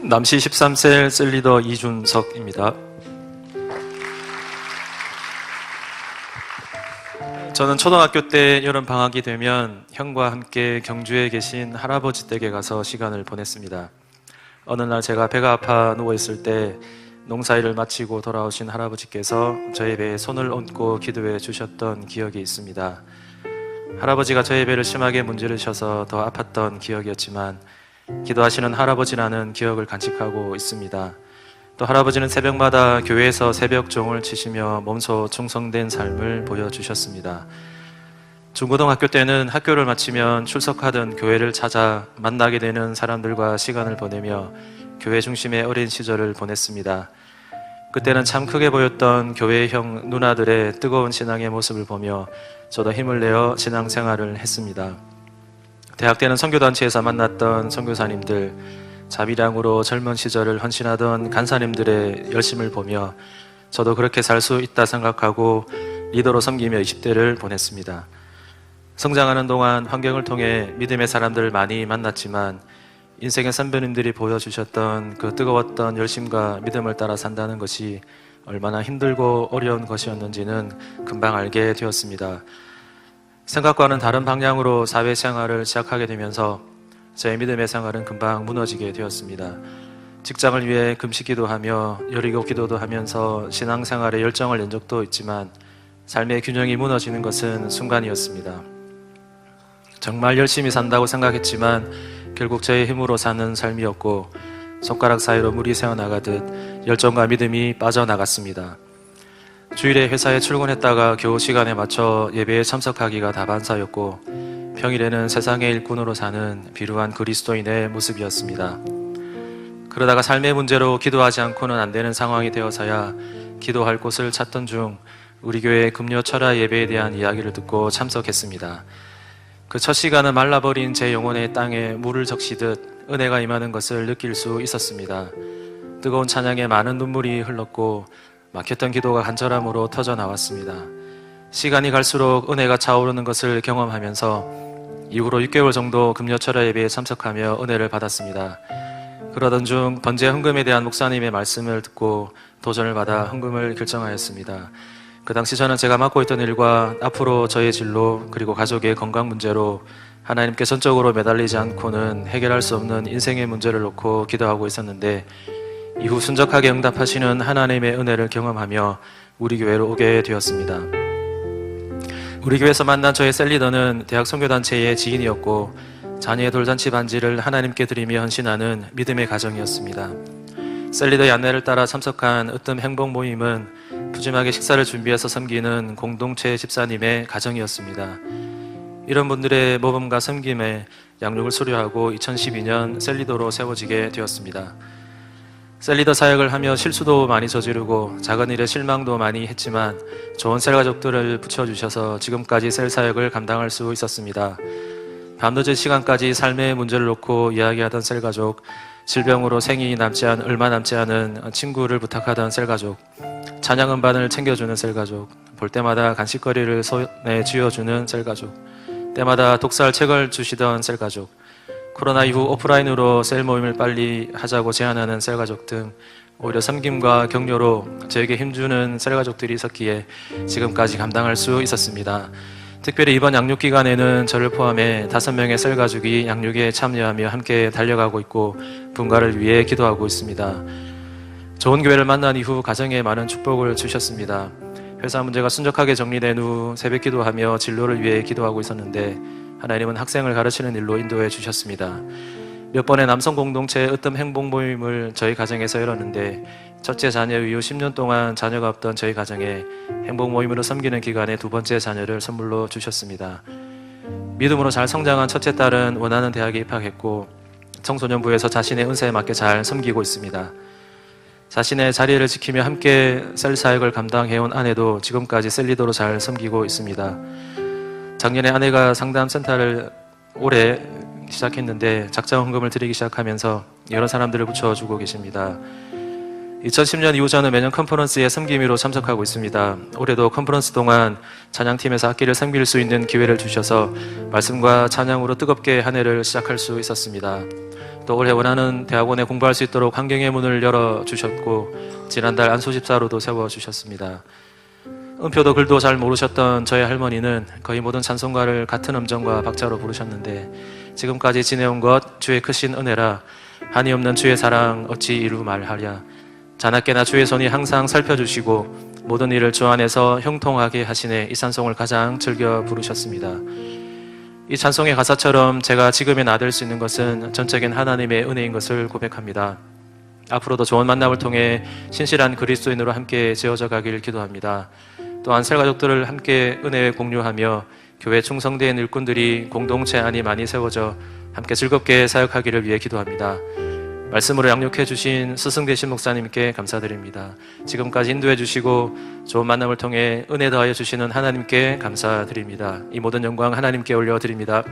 남시 13셀 셀리더 이준석입니다. 저는 초등학교 때 여름방학이 되면 형과 함께 경주에 계신 할아버지 댁에 가서 시간을 보냈습니다. 어느 날 제가 배가 아파 누워있을 때 농사일을 마치고 돌아오신 할아버지께서 저의 배에 손을 얹고 기도해 주셨던 기억이 있습니다. 할아버지가 저의 배를 심하게 문지르셔서 더 아팠던 기억이었지만 기도하시는 할아버지라는 기억을 간직하고 있습니다. 또 할아버지는 새벽마다 교회에서 새벽 종을 치시며 몸소 충성된 삶을 보여주셨습니다. 중고등학교 때는 학교를 마치면 출석하던 교회를 찾아 만나게 되는 사람들과 시간을 보내며 교회 중심의 어린 시절을 보냈습니다. 그때는 참 크게 보였던 교회 형 누나들의 뜨거운 신앙의 모습을 보며 저도 힘을 내어 신앙생활을 했습니다. 대학 때는 선교단체에서 만났던 선교사님들, 자비량으로 젊은 시절을 헌신하던 간사님들의 열심을 보며 저도 그렇게 살 수 있다 생각하고 리더로 섬기며 20대를 보냈습니다. 성장하는 동안 환경을 통해 믿음의 사람들을 많이 만났지만 인생의 선배님들이 보여주셨던 그 뜨거웠던 열심과 믿음을 따라 산다는 것이 얼마나 힘들고 어려운 것이었는지는 금방 알게 되었습니다. 생각과는 다른 방향으로 사회생활을 시작하게 되면서 저의 믿음의 생활은 금방 무너지게 되었습니다. 직장을 위해 금식기도 하며 여리고 기도도 하면서 신앙생활에 열정을 낸 적도 있지만 삶의 균형이 무너지는 것은 순간이었습니다. 정말 열심히 산다고 생각했지만 결국 저의 힘으로 사는 삶이었고 손가락 사이로 물이 새어나가듯 열정과 믿음이 빠져나갔습니다. 주일에 회사에 출근했다가 겨우 시간에 맞춰 예배에 참석하기가 다반사였고 평일에는 세상의 일꾼으로 사는 비루한 그리스도인의 모습이었습니다. 그러다가 삶의 문제로 기도하지 않고는 안 되는 상황이 되어서야 기도할 곳을 찾던 중 우리 교회 금요 철야 예배에 대한 이야기를 듣고 참석했습니다. 그 첫 시간은 말라버린 제 영혼의 땅에 물을 적시듯 은혜가 임하는 것을 느낄 수 있었습니다. 뜨거운 찬양에 많은 눈물이 흘렀고 막혔던 기도가 간절함으로 터져 나왔습니다. 시간이 갈수록 은혜가 차오르는 것을 경험하면서 이후로 6개월 정도 금요철야 예배에 참석하며 은혜를 받았습니다. 그러던 중 번제 헌금에 대한 목사님의 말씀을 듣고 도전을 받아 헌금을 결정하였습니다. 그 당시 저는 제가 맡고 있던 일과 앞으로 저의 진로 그리고 가족의 건강 문제로 하나님께 전적으로 매달리지 않고는 해결할 수 없는 인생의 문제를 놓고 기도하고 있었는데 이후 순적하게 응답하시는 하나님의 은혜를 경험하며 우리 교회로 오게 되었습니다. 우리 교회에서 만난 저의 셀리더는 대학 선교단체의 지인이었고 자녀의 돌잔치 반지를 하나님께 드리며 헌신하는 믿음의 가정이었습니다. 셀리더의 안내를 따라 참석한 으뜸 행복 모임은 푸짐하게 식사를 준비해서 섬기는 공동체 집사님의 가정이었습니다. 이런 분들의 모범과 섬김에 양육을 수료하고 2012년 셀리더로 세워지게 되었습니다. 셀리더 사역을 하며 실수도 많이 저지르고 작은 일에 실망도 많이 했지만 좋은 셀 가족들을 붙여주셔서 지금까지 셀 사역을 감당할 수 있었습니다. 밤늦은 시간까지 삶의 문제를 놓고 이야기하던 셀 가족, 질병으로 생이 얼마 남지 않은 친구를 부탁하던 셀 가족, 찬양 음반을 챙겨주는 셀 가족, 볼 때마다 간식거리를 손에 쥐어주는 셀 가족, 때마다 독살 책을 주시던 셀 가족, 코로나 이후 오프라인으로 셀 모임을 빨리 하자고 제안하는 셀 가족 등 오히려 섬김과 격려로 저에게 힘주는 셀 가족들이 있었기에 지금까지 감당할 수 있었습니다. 특별히 이번 양육 기간에는 저를 포함해 5명의 셀 가족이 양육에 참여하며 함께 달려가고 있고 분가를 위해 기도하고 있습니다. 좋은 교회를 만난 이후 가정에 많은 축복을 주셨습니다. 회사 문제가 순적하게 정리된 후 새벽 기도하며 진로를 위해 기도하고 있었는데 하나님은 학생을 가르치는 일로 인도해 주셨습니다. 몇 번의 남성 공동체 으뜸 행복 모임을 저희 가정에서 열었는데 첫째 자녀 이후 10년 동안 자녀가 없던 저희 가정에 행복 모임으로 섬기는 기간에 두 번째 자녀를 선물로 주셨습니다. 믿음으로 잘 성장한 첫째 딸은 원하는 대학에 입학했고 청소년부에서 자신의 은사에 맞게 잘 섬기고 있습니다. 자신의 자리를 지키며 함께 셀 사역을 감당해온 아내도 지금까지 셀리더로 잘 섬기고 있습니다. 작년에 아내가 상담센터를 올해 시작했는데 작정 헌금을 드리기 시작하면서 여러 사람들을 붙여주고 계십니다. 2010년 이후 저는 매년 컨퍼런스에 섬김으로 참석하고 있습니다. 올해도 컨퍼런스 동안 찬양팀에서 악기를 섬길 수 있는 기회를 주셔서 말씀과 찬양으로 뜨겁게 한 해를 시작할 수 있었습니다. 또 올해 원하는 대학원에 공부할 수 있도록 환경의 문을 열어주셨고 지난달 안수집사로도 세워주셨습니다. 음표도 글도 잘 모르셨던 저희 할머니는 거의 모든 찬송가를 같은 음정과 박자로 부르셨는데 지금까지 지내온 것 주의 크신 은혜라 한이 없는 주의 사랑 어찌 이루 말하랴. 자나깨나 주의 손이 항상 살펴주시고 모든 일을 주 안에서 형통하게 하시네. 이 찬송을 가장 즐겨 부르셨습니다. 이 찬송의 가사처럼 제가 지금의 나 될 수 있는 것은 전적인 하나님의 은혜인 것을 고백합니다. 앞으로도 좋은 만남을 통해 신실한 그리스도인으로 함께 지어져 가길 기도합니다. 또한 셀가족들을 함께 은혜 공유하며 교회 충성된 일꾼들이 공동체 안이 많이 세워져 함께 즐겁게 사역하기를 위해 기도합니다. 말씀으로 양육해 주신 스승 되신 목사님께 감사드립니다. 지금까지 인도해 주시고 좋은 만남을 통해 은혜 더하여 주시는 하나님께 감사드립니다. 이 모든 영광 하나님께 올려드립니다.